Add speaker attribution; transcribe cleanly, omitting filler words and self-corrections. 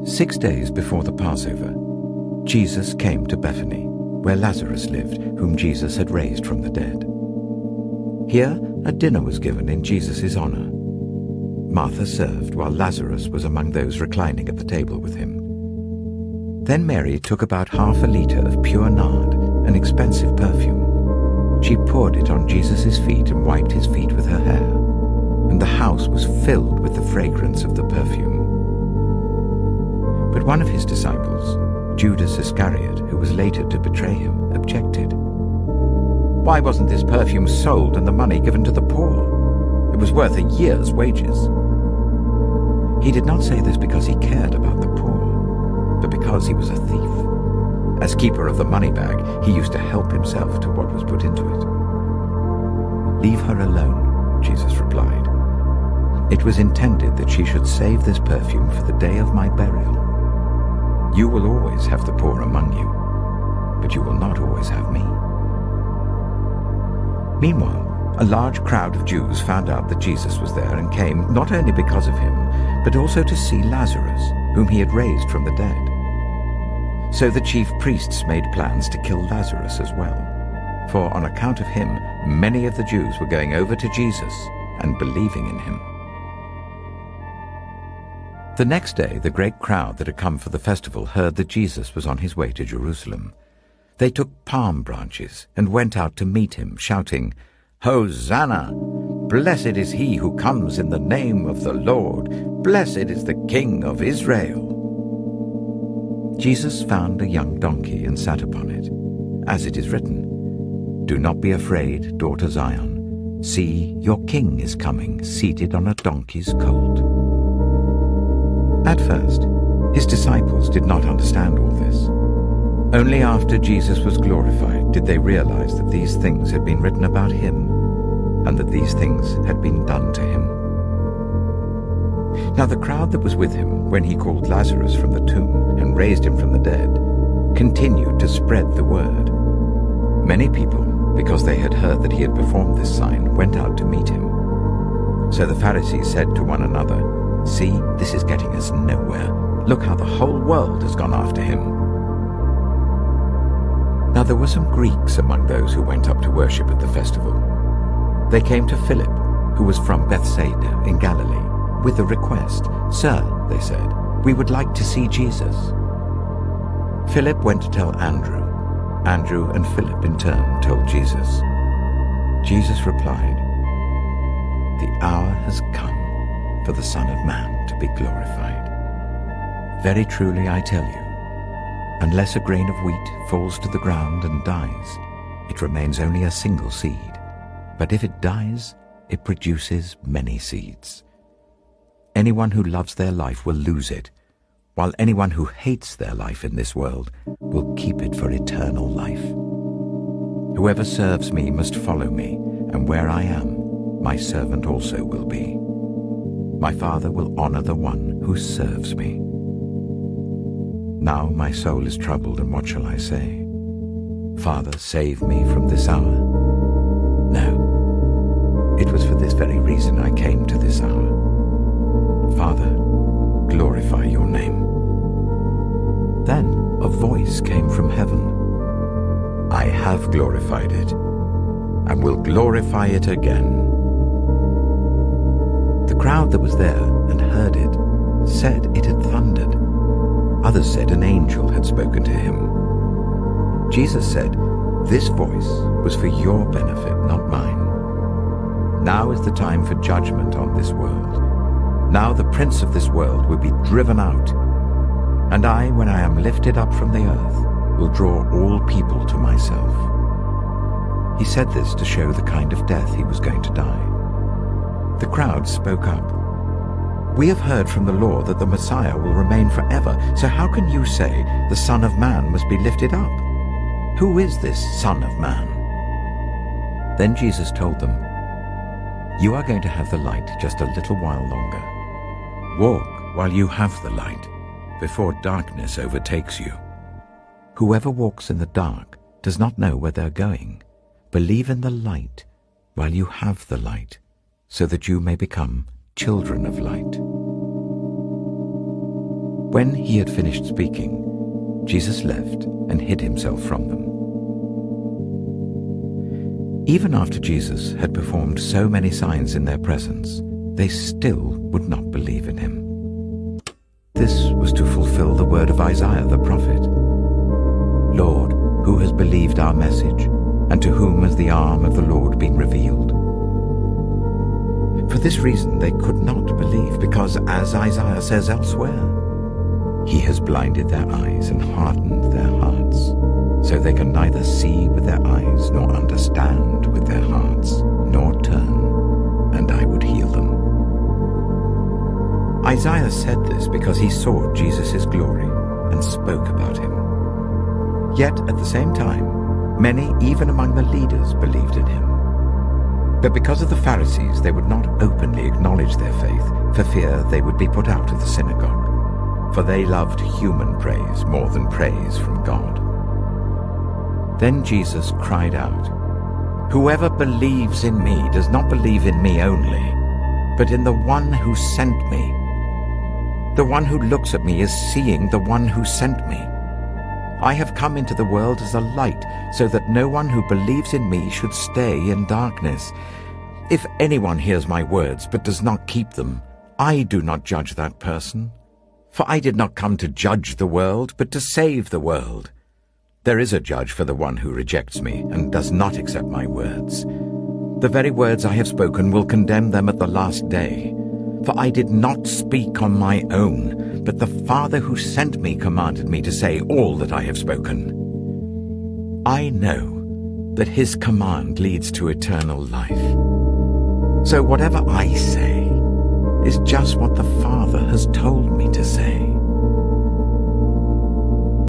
Speaker 1: 6 days before the Passover, Jesus came to Bethany, where Lazarus lived, whom Jesus had raised from the dead. Here a dinner was given in Jesus' honor. Martha served, while Lazarus was among those reclining at the table with him. Then Mary took about half a liter of pure nard, an expensive perfume. She poured it on Jesus' feet and wiped his feet with her hair, and the house was filled with the fragrance of the perfume. But one of his disciples, Judas Iscariot, who was later to betray him, objected. "Why wasn't this perfume sold and the money given to the poor? It was worth a year's wages." He did not say this because he cared about the poor, but because he was a thief. As keeper of the money bag, he used to help himself to what was put into it. "Leave her alone," Jesus replied. "It was intended that she should save this perfume for the day of my burial. You will always have the poor among you, but you will not always have me." Meanwhile, a large crowd of Jews found out that Jesus was there and came not only because of him, but also to see Lazarus, whom he had raised from the dead. So the chief priests made plans to kill Lazarus as well, for on account of him, many of the Jews were going over to Jesus and believing in him. The next day, the great crowd that had come for the festival heard that Jesus was on his way to Jerusalem. They took palm branches and went out to meet him, shouting, "Hosanna! Blessed is he who comes in the name of the Lord. Blessed is the King of Israel." Jesus found a young donkey and sat upon it, as it is written, "Do not be afraid, daughter Zion. See, your king is coming, seated on a donkey's colt." At first, his disciples did not understand all this. Only after Jesus was glorified did they realize that these things had been written about him, and that these things had been done to him. Now the crowd that was with him when he called Lazarus from the tomb and raised him from the dead continued to spread the word. Many people, because they had heard that he had performed this sign, went out to meet him. So the Pharisees said to one another, "See, this is getting us nowhere. Look how the whole world has gone after him." Now there were some Greeks among those who went up to worship at the festival. They came to Philip, who was from Bethsaida in Galilee, with a request. "Sir," they said, "we would like to see Jesus." Philip went to tell Andrew. Andrew and Philip in turn told Jesus. Jesus replied, "The hour has come for the Son of Man to be glorified. Very truly I tell you, unless a grain of wheat falls to the ground and dies, it remains only a single seed. But if it dies, it produces many seeds. Anyone who loves their life will lose it, while anyone who hates their life in this world will keep it for eternal life. Whoever serves me must follow me, and where I am, my servant also will be. My Father will honor the one who serves me. Now my soul is troubled, and what shall I say? Father, save me from this hour? No, it was for this very reason I came to this hour. Father, glorify your name." Then a voice came from heaven. "I have glorified it, and will glorify it again." The crowd that was there and heard it said it had thundered. Others said an angel had spoken to him. Jesus said, "This voice was for your benefit, not mine. Now is the time for judgment on this world. Now the prince of this world will be driven out. And I, when I am lifted up from the earth, will draw all people to myself." He said this to show the kind of death he was going to die. The crowd spoke up. "We have heard from the law that the Messiah will remain forever, so how can you say the Son of Man must be lifted up? Who is this Son of Man?" Then Jesus told them, "You are going to have the light just a little while longer. Walk while you have the light, before darkness overtakes you. Whoever walks in the dark does not know where they're going. Believe in the light while you have the light, so that you may become children of light." When he had finished speaking, Jesus left and hid himself from them. Even after Jesus had performed so many signs in their presence, they still would not believe in him. This was to fulfill the word of Isaiah the prophet. Lord, who has believed our message, and to whom has the arm of the Lord been revealed? For this reason they could not believe, because, as Isaiah says elsewhere, he has blinded their eyes and hardened their hearts, so they can neither see with their eyes nor understand with their hearts, nor turn, and I would heal them. Isaiah said this because he saw Jesus' glory and spoke about him. Yet at the same time, many, even among the leaders, believed in him. But because of the Pharisees, they would not openly acknowledge their faith, for fear they would be put out of the synagogue. For they loved human praise more than praise from God. Then Jesus cried out, "Whoever believes in me does not believe in me only, but in the one who sent me. The one who looks at me is seeing the one who sent me. I have come into the world as a light, so that no one who believes in me should stay in darkness. If anyone hears my words but does not keep them, I do not judge that person. For I did not come to judge the world, but to save the world. There is a judge for the one who rejects me and does not accept my words. The very words I have spoken will condemn them at the last day. For I did not speak on my own, but the Father who sent me commanded me to say all that I have spoken. I know that his command leads to eternal life. So whatever I say is just what the Father has told me to say.